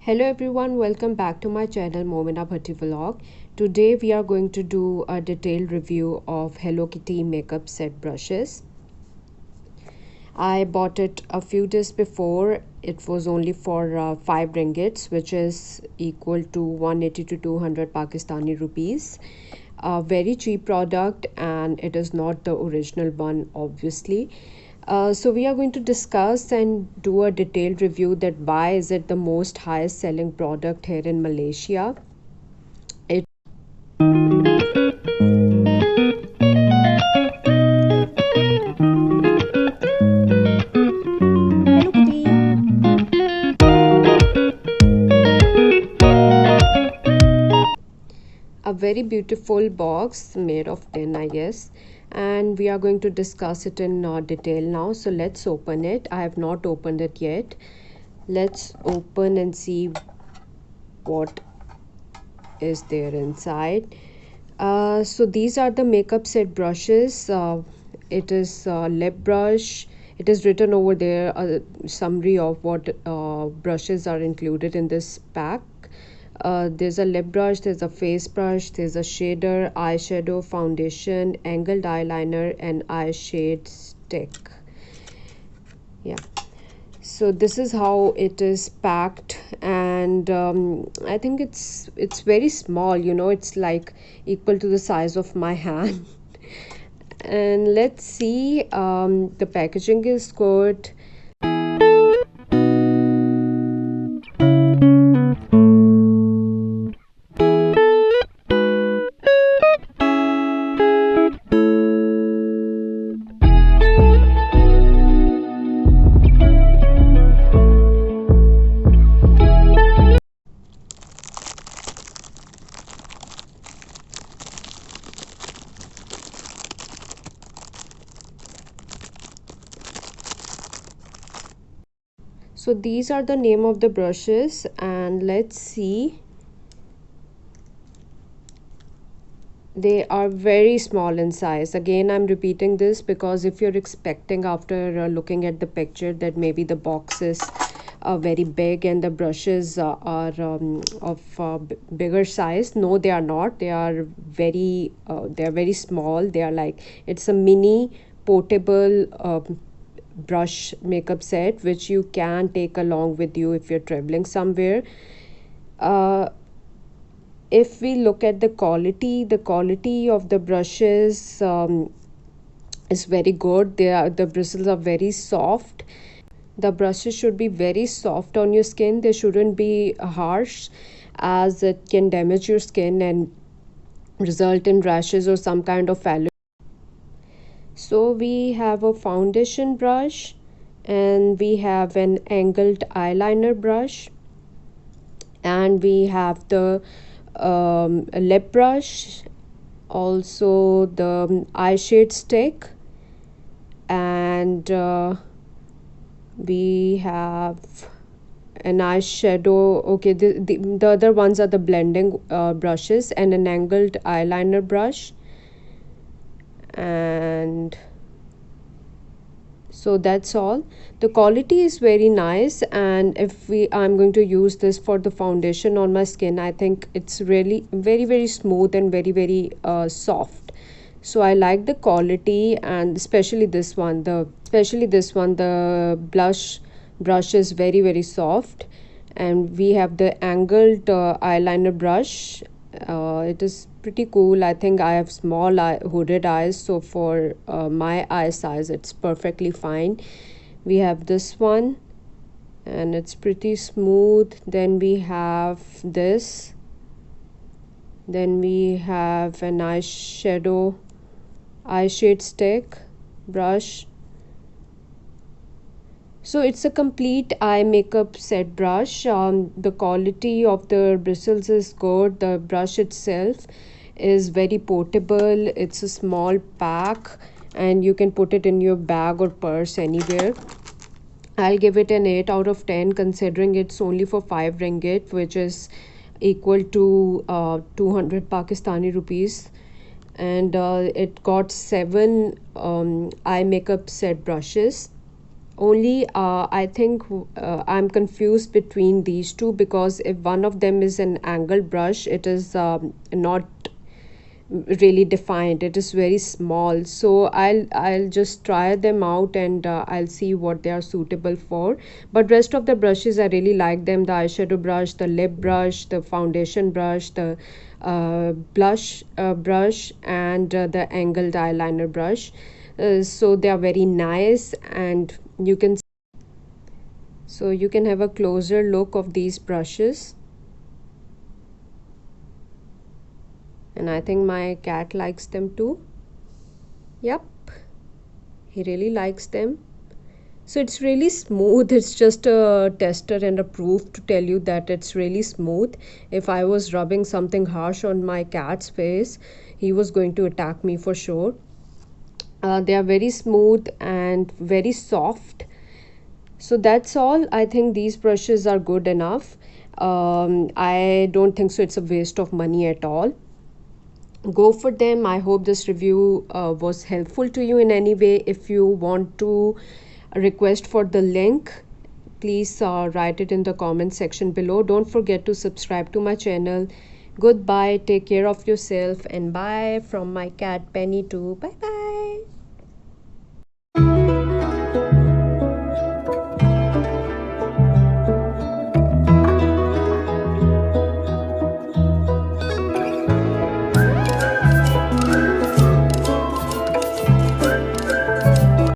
Hello everyone, welcome back to my channel Momina Bhatti Vlog. Today we are going to do a detailed review of Hello Kitty makeup set brushes. I bought it a few days before. It was only for 5 ringgits, which is equal to 180 to 200 Pakistani rupees. A very cheap product, and it is not the original one, obviously. So we are going to discuss and do a detailed review that why is it the most highest selling product here in Malaysia. It Hello Kitty. A very beautiful box made of tin, I guess, and we are going to discuss it in detail now. So let's open it. I have not opened it yet. Let's open and see what is there inside. So these are the makeup set brushes. It is lip brush. It is written over there a summary of what brushes are included in this pack. There's a lip brush, there's a face brush, there's a shader, eyeshadow, foundation, angled eyeliner, and eye shade stick. Yeah, so this is how it is packed, and I think it's very small, it's like equal to the size of my hand. And let's see, the packaging is good. So these are the name of the brushes, and let's see. They are very small in size. Again, I'm repeating this because if you're expecting after looking at the picture that maybe the box is very big and the brushes are of bigger size, no, they are not. They are very small. They are like, it's a mini portable brush makeup set which you can take along with you if you're traveling somewhere. If we look at the quality of the brushes is very good. The bristles are very soft. The brushes should be very soft on your skin. They shouldn't be harsh, as it can damage your skin and result in rashes or some kind of allergy. So we have a foundation brush, and we have an angled eyeliner brush, and we have the lip brush, also the eye shade stick, and we have an eyeshadow. Okay, the other ones are the blending brushes, and an angled eyeliner brush. And so that's all. The quality is very nice, and if I'm going to use this for the foundation on my skin, I think it's really very smooth and very soft. So I like the quality, and especially this one, the blush brush is very soft. And we have the angled eyeliner brush. It is pretty cool. I think I have small hooded eyes, so for my eye size it's perfectly fine. We have this one, and it's pretty smooth. Then we have this. Then we have an eye shade stick brush. So it's a complete eye makeup set brush. The quality of the bristles is good. The brush itself is very portable. It's a small pack, and you can put it in your bag or purse anywhere. I'll give it an 8 out of 10, considering it's only for 5 ringgit, which is equal to 200 Pakistani rupees. And it got 7 eye makeup set brushes. Only I think I'm confused between these two, because if one of them is an angle brush, it is not really defined, it is very small. So I'll just try them out, and I'll see what they are suitable for. But rest of the brushes I really like them: the eyeshadow brush, the lip brush, the foundation brush, the blush brush, and the angled eyeliner brush. So they are very nice, and you can have a closer look of these brushes. And I think my cat likes them too. Yep, he really likes them. So it's really smooth. It's just a tester and a proof to tell you that it's really smooth. If I was rubbing something harsh on my cat's face, he was going to attack me for sure. They are very smooth and very soft. So that's all. I think these brushes are good enough. I don't think so it's a waste of money at all. Go for them. I hope this review was helpful to you in any way. If you want to request for the link, please write it in the comment section below. Don't forget to subscribe to my channel. Goodbye, take care of yourself, and bye from my cat Penny too. Bye bye.